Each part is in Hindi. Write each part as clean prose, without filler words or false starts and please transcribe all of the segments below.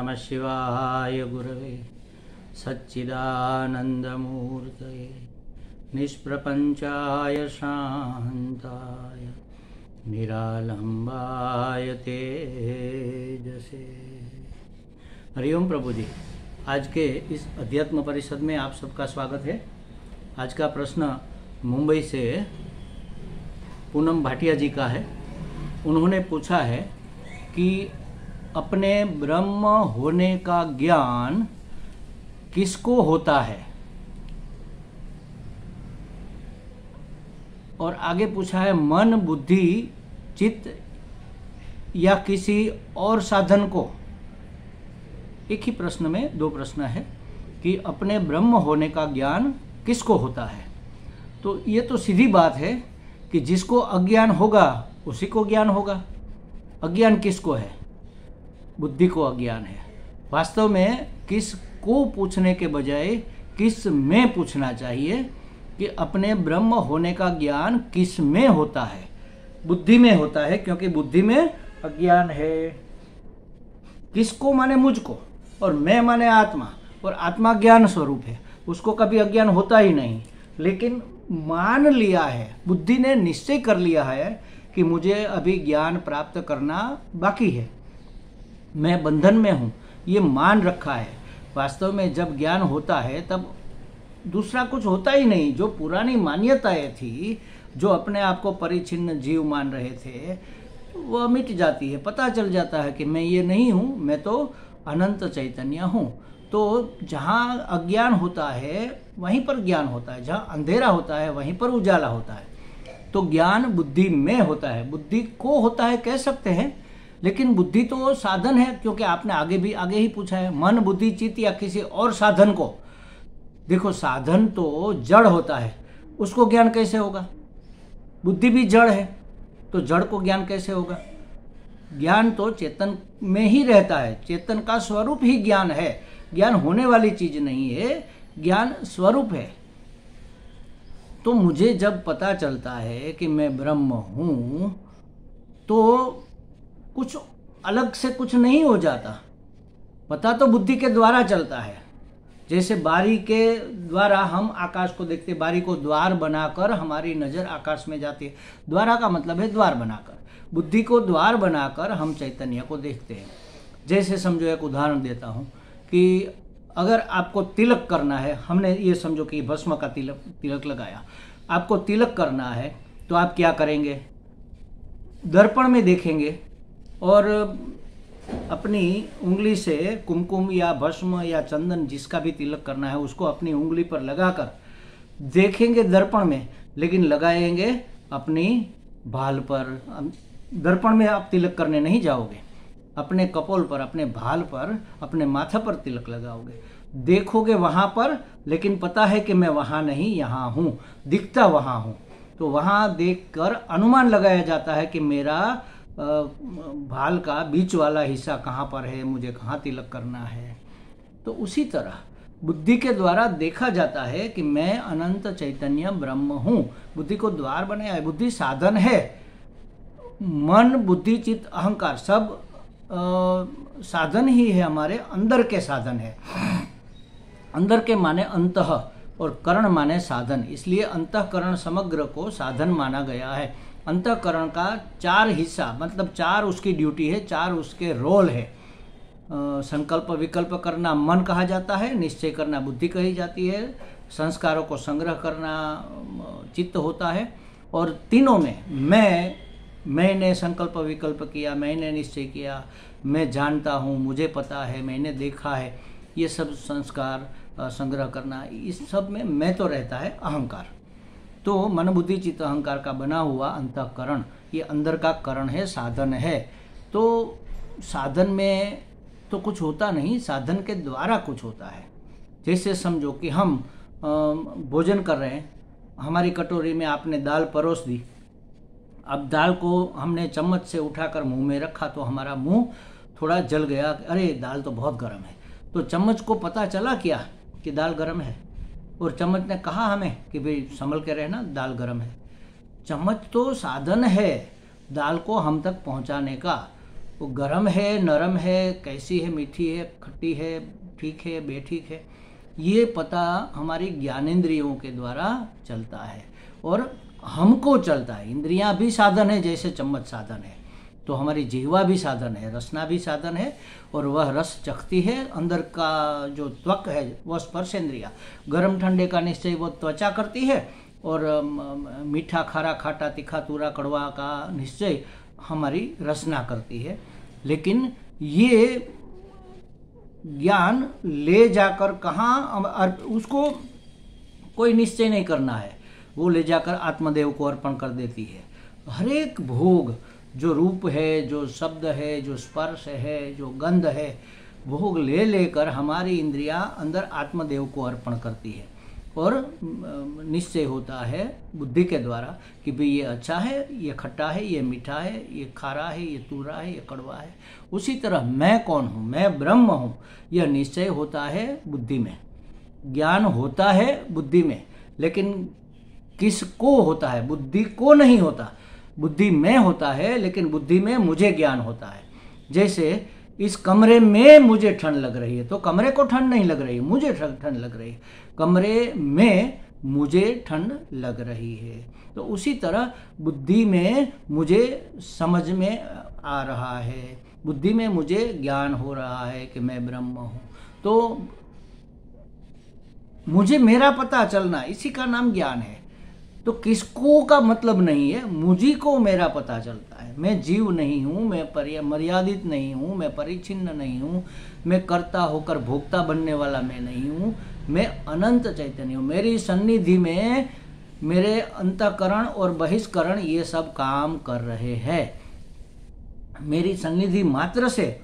नमः शिवाय गुरवे सच्चिदानन्दमूर्तये निष्प्रपञ्चाय शान्ताय निरालम्बाय तेजसे। हरिओम प्रभु जी, आज के इस अध्यात्म परिषद में आप सबका स्वागत है। आज का प्रश्न मुंबई से पूनम भाटिया जी का है। उन्होंने पूछा है कि अपने ब्रह्म होने का ज्ञान किसको होता है, और आगे पूछा है मन, बुद्धि, चित्त या किसी और साधन को। एक ही प्रश्न में दो प्रश्न है कि अपने ब्रह्म होने का ज्ञान किसको होता है। तो ये तो सीधी बात है कि जिसको अज्ञान होगा उसी को ज्ञान होगा। अज्ञान किसको है? बुद्धि को अज्ञान है। वास्तव में किस को पूछने के बजाय किस में पूछना चाहिए कि अपने ब्रह्म होने का ज्ञान किस में होता है। बुद्धि में होता है, क्योंकि बुद्धि में अज्ञान है। किसको माने मुझको, और मैं माने आत्मा, और आत्मा ज्ञान स्वरूप है, उसको कभी अज्ञान होता ही नहीं। लेकिन मान लिया है, बुद्धि ने निश्चय कर लिया है कि मुझे अभी ज्ञान प्राप्त करना बाकी है, मैं बंधन में हूँ, ये मान रखा है। वास्तव में जब ज्ञान होता है तब दूसरा कुछ होता ही नहीं। जो पुरानी मान्यताएं थी, जो अपने आप को परिच्छिन्न जीव मान रहे थे, वह मिट जाती है। पता चल जाता है कि मैं ये नहीं हूँ, मैं तो अनंत चैतन्य हूँ। तो जहाँ अज्ञान होता है वहीं पर ज्ञान होता है, जहाँ अंधेरा होता है वहीं पर उजाला होता है। तो ज्ञान बुद्धि में होता है, बुद्धि को होता है कह सकते हैं, लेकिन बुद्धि तो साधन है, क्योंकि आपने आगे ही पूछा है मन, बुद्धि, चित्त या किसी और साधन को। देखो, साधन तो जड़ होता है, उसको ज्ञान कैसे होगा? बुद्धि भी जड़ है, तो जड़ को ज्ञान कैसे होगा? ज्ञान तो चेतन में ही रहता है, चेतन का स्वरूप ही ज्ञान है। ज्ञान होने वाली चीज नहीं है, ज्ञान स्वरूप है। तो मुझे जब पता चलता है कि मैं ब्रह्म हूं, तो कुछ अलग से कुछ नहीं हो जाता। पता तो बुद्धि के द्वारा चलता है। जैसे बारी के द्वारा हम आकाश को देखते, बारी को द्वार बनाकर हमारी नजर आकाश में जाती है। द्वारा का मतलब है द्वार बनाकर। बुद्धि को द्वार बनाकर हम चैतन्य को देखते हैं। जैसे समझो, एक उदाहरण देता हूँ कि अगर आपको तिलक करना है, हमने ये समझो कि भस्म का तिलक लगाया, आपको तिलक करना है, तो आप क्या करेंगे? दर्पण में देखेंगे और अपनी उंगली से कुमकुम या भस्म या चंदन, जिसका भी तिलक करना है, उसको अपनी उंगली पर लगाकर देखेंगे दर्पण में, लेकिन लगाएंगे अपनी भाल पर। दर्पण में आप तिलक करने नहीं जाओगे, अपने कपोल पर, अपने भाल पर, अपने माथा पर तिलक लगाओगे। देखोगे वहां पर, लेकिन पता है कि मैं वहां नहीं, यहाँ हूं, दिखता वहां हूं। तो वहां देखकर अनुमान लगाया जाता है कि मेरा भाल का बीच वाला हिस्सा कहाँ पर है, मुझे कहाँ तिलक करना है। तो उसी तरह बुद्धि के द्वारा देखा जाता है कि मैं अनंत चैतन्य ब्रह्म हूँ। बुद्धि को द्वार बनाया है, बुद्धि साधन है। मन, बुद्धि, चित्त, अहंकार सब साधन ही है, हमारे अंदर के साधन है। अंदर के माने अंतः, और करण माने साधन, इसलिए अंतःकरण समग्र को साधन माना गया है। अंतःकरण का 4 हिस्सा, मतलब 4 उसकी ड्यूटी है, 4 उसके रोल है। संकल्प विकल्प करना मन कहा जाता है, निश्चय करना बुद्धि कही जाती है, संस्कारों को संग्रह करना चित्त होता है, और तीनों में मैंने संकल्प विकल्प किया, मैंने निश्चय किया, मैं जानता हूँ, मुझे पता है, मैंने देखा है, ये सब संस्कार संग्रह करना, इस सब में मैं तो रहता है अहंकार। तो मन, बुद्धि, चित्त, अहंकार का बना हुआ अंतःकरण, ये अंदर का करण है, साधन है। तो साधन में तो कुछ होता नहीं, साधन के द्वारा कुछ होता है। जैसे समझो कि हम भोजन कर रहे हैं, हमारी कटोरी में आपने दाल परोस दी। अब दाल को हमने चम्मच से उठाकर मुंह में रखा, तो हमारा मुंह थोड़ा जल गया, अरे दाल तो बहुत गर्म है। तो चम्मच को पता चला क्या कि दाल गर्म है, और चम्मच ने कहा हमें कि भाई संभल के रहना, दाल गर्म है। चम्मच तो साधन है दाल को हम तक पहुंचाने का, वो गर्म है, नरम है, कैसी है, मीठी है, खट्टी है, ठीक है, बेठीक है, ये पता हमारी ज्ञानेंद्रियों के द्वारा चलता है और हमको चलता है। इंद्रियां भी साधन है, जैसे चम्मच साधन है, तो हमारी जिह्वा भी साधन है, रसना भी साधन है, और वह रस चखती है। अंदर का जो त्वक है वह स्पर्श इंद्रिया, गर्म ठंडे का निश्चय वो त्वचा करती है, और मीठा खारा खाटा तीखा तूरा कड़वा का निश्चय हमारी रसना करती है। लेकिन ये ज्ञान ले जाकर कहाँ, उसको कोई निश्चय नहीं करना है, वो ले जाकर आत्मदेव को अर्पण कर देती है। हर एक भोग, जो रूप है, जो शब्द है, जो स्पर्श है, जो गंध है, भोग ले लेकर हमारी इंद्रियां अंदर आत्मदेव को अर्पण करती है, और निश्चय होता है बुद्धि के द्वारा कि भाई ये अच्छा है, ये खट्टा है, ये मीठा है, ये खारा है, ये तूरा है, ये कड़वा है। उसी तरह मैं कौन हूँ, मैं ब्रह्म हूँ, यह निश्चय होता है बुद्धि में, ज्ञान होता है बुद्धि में, लेकिन किसको होता है? बुद्धि को नहीं होता। बुद्धि में होता है, लेकिन बुद्धि में मुझे ज्ञान होता है। जैसे इस कमरे में मुझे ठंड लग रही है, तो कमरे को ठंड नहीं लग रही, मुझे ठंड लग रही है। कमरे में मुझे ठंड लग रही है। तो उसी तरह बुद्धि में मुझे समझ में आ रहा है, बुद्धि में मुझे ज्ञान हो रहा है कि मैं ब्रह्म हूँ। तो मुझे मेरा पता चलना, इसी का नाम ज्ञान है। तो किसको का मतलब नहीं है, मुझी को मेरा पता चलता है। मैं जीव नहीं हूँ, मैं मर्यादित नहीं हूँ, मैं परिच्छिन्न नहीं हूँ, मैं कर्ता होकर भोक्ता बनने वाला मैं नहीं हूँ, मैं अनंत चैतन्य हूँ। मेरी सन्निधि में मेरे अंतःकरण और बहिष्करण ये सब काम कर रहे हैं। मेरी सन्निधि मात्र से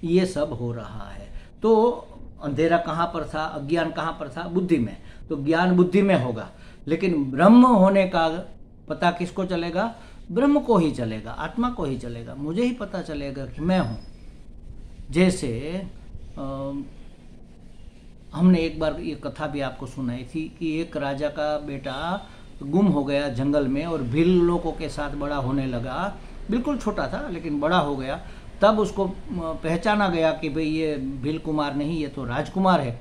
ये सब हो रहा है। तो अंधेरा कहाँ पर था, अज्ञान कहाँ पर था? बुद्धि में। तो ज्ञान बुद्धि में होगा, लेकिन ब्रह्म होने का पता किसको चलेगा? ब्रह्म को ही चलेगा, आत्मा को ही चलेगा। मुझे ही पता चलेगा कि मैं हूँ। जैसे हमने एक बार ये कथा भी आपको सुनाई थी कि एक राजा का बेटा गुम हो गया जंगल में, और भील लोगों के साथ बड़ा होने लगा। बिल्कुल छोटा था लेकिन बड़ा हो गया। तब उसको पहचाना गया कि भाई ये भील कुमार नहीं, ये तो राजकुमार है।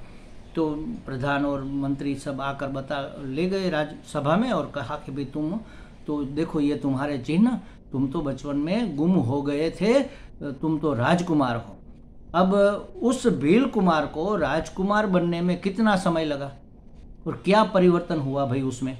तो प्रधान और मंत्री सब आकर बता ले गए राजसभा में और कहा कि भाई तुम तो देखो, ये तुम्हारे चिन्ह, तुम तो बचपन में गुम हो गए थे, तुम तो राजकुमार हो। अब उस भील कुमार को राजकुमार बनने में कितना समय लगा और क्या परिवर्तन हुआ भाई उसमें?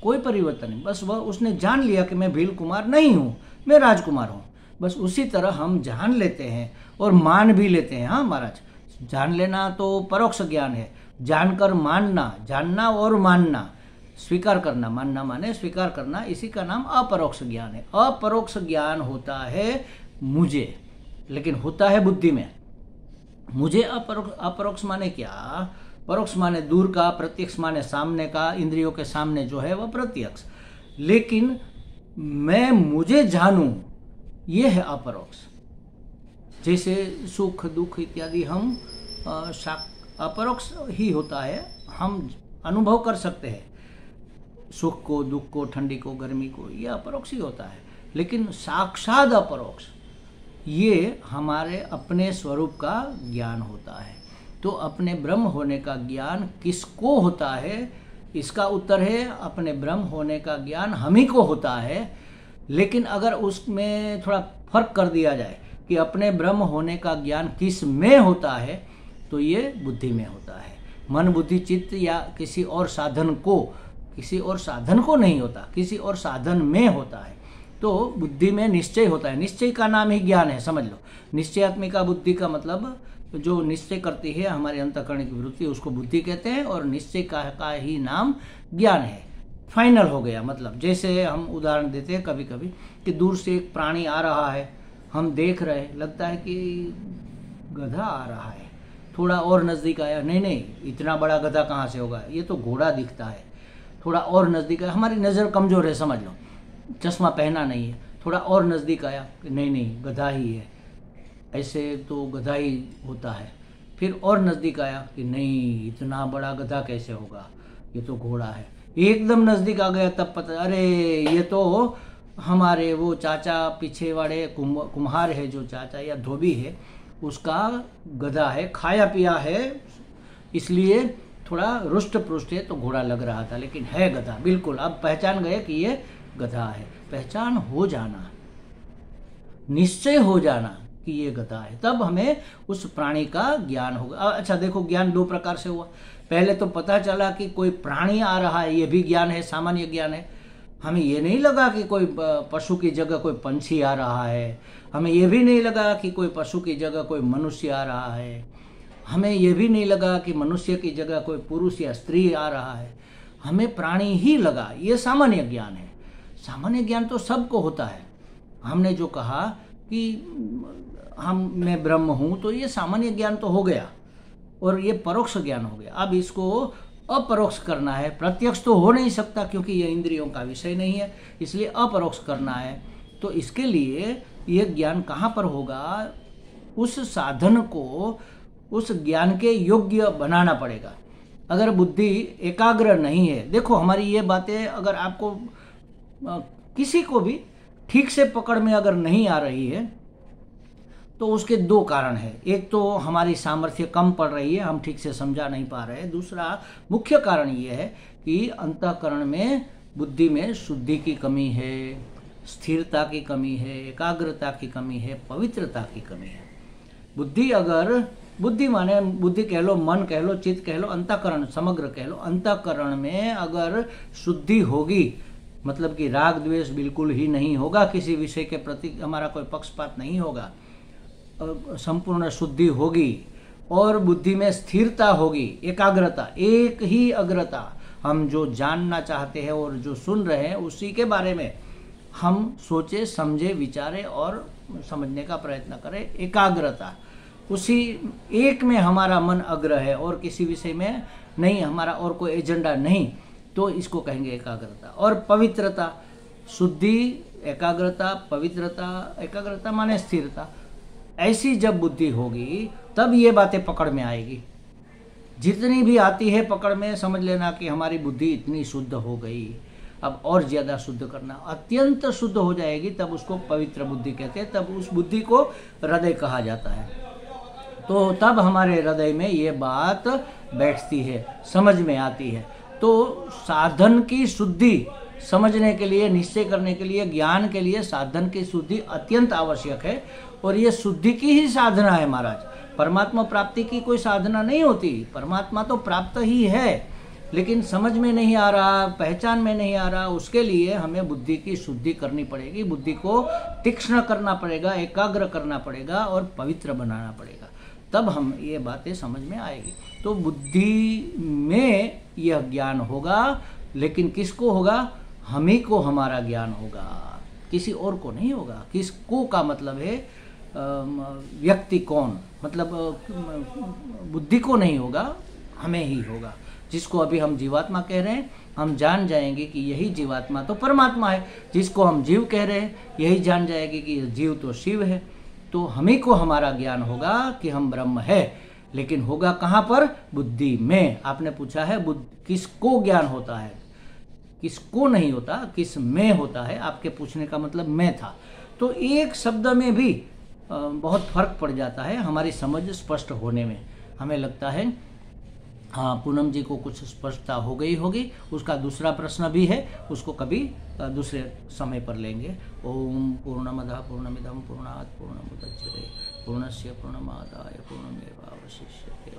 कोई परिवर्तन नहीं। बस वह उसने जान लिया कि मैं भील कुमार नहीं हूँ, मैं राजकुमार हूँ। बस उसी तरह हम जान लेते हैं और मान भी लेते हैं। हाँ महाराज, जान लेना तो परोक्ष ज्ञान है। जानकर मानना, जानना और मानना, स्वीकार करना, मानना माने स्वीकार करना, इसी का नाम अपरोक्ष ज्ञान है। अपरोक्ष ज्ञान होता है मुझे, लेकिन होता है बुद्धि में। मुझे अपरोक्ष माने क्या? परोक्ष माने दूर का, प्रत्यक्ष माने सामने का, इंद्रियों के सामने जो है वह प्रत्यक्ष। लेकिन मैं मुझे जानूं, ये है अपरोक्ष। जैसे सुख दुख इत्यादि हम अपरोक्ष ही होता है, हम अनुभव कर सकते हैं सुख को, दुख को, ठंडी को, गर्मी को, यह अपरोक्ष ही होता है। लेकिन साक्षात अपरोक्ष ये हमारे अपने स्वरूप का ज्ञान होता है। तो अपने ब्रह्म होने का ज्ञान किसको होता है? इसका उत्तर है अपने ब्रह्म होने का ज्ञान हम ही को होता है। लेकिन अगर उसमें थोड़ा फर्क कर दिया जाए कि अपने ब्रह्म होने का ज्ञान किस में होता है, तो ये बुद्धि में होता है। मन बुद्धि चित्त या किसी और साधन को नहीं होता, किसी और साधन में होता है। तो बुद्धि में निश्चय होता है। निश्चय का नाम ही ज्ञान है, समझ लो। निश्चयात्मिका बुद्धि का मतलब जो निश्चय करती है हमारे अंतःकरण की वृत्ति, उसको बुद्धि कहते हैं, और निश्चय का ही नाम ज्ञान है। फाइनल हो गया। मतलब जैसे हम उदाहरण देते हैं कभी कभी कि दूर से एक प्राणी आ रहा है, हम देख रहे हैं, लगता है कि गधा आ रहा है। थोड़ा और नज़दीक आया, नहीं इतना बड़ा गधा कहाँ से होगा, ये तो घोड़ा दिखता है। थोड़ा और नज़दीक आया, हमारी नज़र कमज़ोर है, समझ लो, चश्मा पहना नहीं है। थोड़ा और नज़दीक आया, नहीं गधा ही है, ऐसे तो गधा ही होता है। फिर और नज़दीक आया कि नहीं, इतना बड़ा गधा कैसे होगा, ये तो घोड़ा है। एकदम नज़दीक आ गया, तब पता, अरे ये तो हमारे वो चाचा पीछे वाले कुम्हार है, जो चाचा या धोबी है, उसका गधा है, खाया पिया है, इसलिए थोड़ा रुष्ट पुष्ट है तो घोड़ा लग रहा था, लेकिन है गधा। बिल्कुल अब पहचान गए कि ये गधा है। पहचान हो जाना, निश्चय हो जाना कि ये गधा है, तब हमें उस प्राणी का ज्ञान होगा। अच्छा देखो, ज्ञान दो प्रकार से हुआ। पहले तो पता चला कि कोई प्राणी आ रहा है, ये भी ज्ञान है, सामान्य ज्ञान है। हमें ये नहीं लगा कि कोई पशु की जगह कोई पंछी आ रहा है, हमें ये भी नहीं लगा कि कोई पशु की जगह कोई मनुष्य आ रहा है, हमें ये भी नहीं लगा कि मनुष्य की जगह कोई पुरुष या स्त्री आ रहा है, हमें प्राणी ही लगा। ये सामान्य ज्ञान है। सामान्य ज्ञान तो सबको होता है। हमने जो कहा कि मैं ब्रह्म हूँ, तो ये सामान्य ज्ञान तो हो गया, और ये परोक्ष ज्ञान हो गया। अब इसको अपरोक्ष करना है। प्रत्यक्ष तो हो नहीं सकता क्योंकि ये इंद्रियों का विषय नहीं है, इसलिए अपरोक्ष करना है। तो इसके लिए ये ज्ञान कहाँ पर होगा? उस साधन को उस ज्ञान के योग्य बनाना पड़ेगा। अगर बुद्धि एकाग्र नहीं है, देखो हमारी ये बातें अगर आपको किसी को भी ठीक से पकड़ में अगर नहीं आ रही है, तो उसके दो कारण हैं। एक तो हमारी सामर्थ्य कम पड़ रही है, हम ठीक से समझा नहीं पा रहे हैं। दूसरा मुख्य कारण ये है कि अंतःकरण में, बुद्धि में शुद्धि की कमी है, स्थिरता की कमी है, एकाग्रता की कमी है, पवित्रता की कमी है। बुद्धि माने बुद्धि कह लो, मन कह लो, चित्त कह लो, अंतःकरण समग्र कह लो। अंतःकरण में अगर शुद्धि होगी, मतलब कि राग द्वेष बिल्कुल ही नहीं होगा, किसी विषय के प्रति हमारा कोई पक्षपात नहीं होगा, संपूर्ण शुद्धि होगी, और बुद्धि में स्थिरता होगी, एकाग्रता, एक ही अग्रता। हम जो जानना चाहते हैं और जो सुन रहे हैं उसी के बारे में हम सोचे, समझे, विचारे और समझने का प्रयत्न करें। एकाग्रता, उसी एक में हमारा मन अग्र है और किसी विषय में नहीं, हमारा और कोई एजेंडा नहीं, तो इसको कहेंगे एकाग्रता। और पवित्रता, शुद्धि, एकाग्रता, पवित्रता। एकाग्रता माने स्थिरता। ऐसी जब बुद्धि होगी तब ये बातें पकड़ में आएगी। जितनी भी आती है पकड़ में, समझ लेना कि हमारी बुद्धि इतनी शुद्ध हो गई, अब और ज़्यादा शुद्ध करना। अत्यंत शुद्ध हो जाएगी तब उसको पवित्र बुद्धि कहते हैं, तब उस बुद्धि को हृदय कहा जाता है। तो तब हमारे हृदय में ये बात बैठती है, समझ में आती है। तो साधन की शुद्धि समझने के लिए, निश्चय करने के लिए, ज्ञान के लिए साधन की शुद्धि अत्यंत आवश्यक है। और ये शुद्धि की ही साधना है महाराज। परमात्मा प्राप्ति की कोई साधना नहीं होती। परमात्मा तो प्राप्त ही है, लेकिन समझ में नहीं आ रहा, पहचान में नहीं आ रहा, उसके लिए हमें बुद्धि की शुद्धि करनी पड़ेगी। बुद्धि को तीक्ष्ण करना पड़ेगा, एकाग्र करना पड़ेगा और पवित्र बनाना पड़ेगा, तब हम ये बातें समझ में आएगी। तो बुद्धि में यह ज्ञान होगा, लेकिन किसको होगा? हम ही को हमारा ज्ञान होगा, किसी और को नहीं होगा। किसको का मतलब है व्यक्ति कौन, मतलब बुद्धि को नहीं होगा, हमें ही होगा। जिसको अभी हम जीवात्मा कह रहे हैं, हम जान जाएंगे कि यही जीवात्मा तो परमात्मा है। जिसको हम जीव कह रहे हैं, यही जान जाएंगे कि जीव तो शिव है। तो हम ही को हमारा ज्ञान होगा कि हम ब्रह्म है, लेकिन होगा कहाँ पर? बुद्धि में। आपने पूछा है किसको ज्ञान होता है, किसको नहीं होता, किस में होता है। आपके पूछने का मतलब मैं था। तो एक शब्द में भी बहुत फर्क पड़ जाता है हमारी समझ स्पष्ट होने में। हमें लगता है हाँ, पूनम जी को कुछ स्पष्टता हो गई होगी। उसका दूसरा प्रश्न भी है, उसको कभी दूसरे समय पर लेंगे। ओम पूर्णमदः पूर्णमिदं पूर्णात् पूर्णमुदच्यते पूर्णस्य पूर्णमादाय पूर्णमेवावशिष्यते।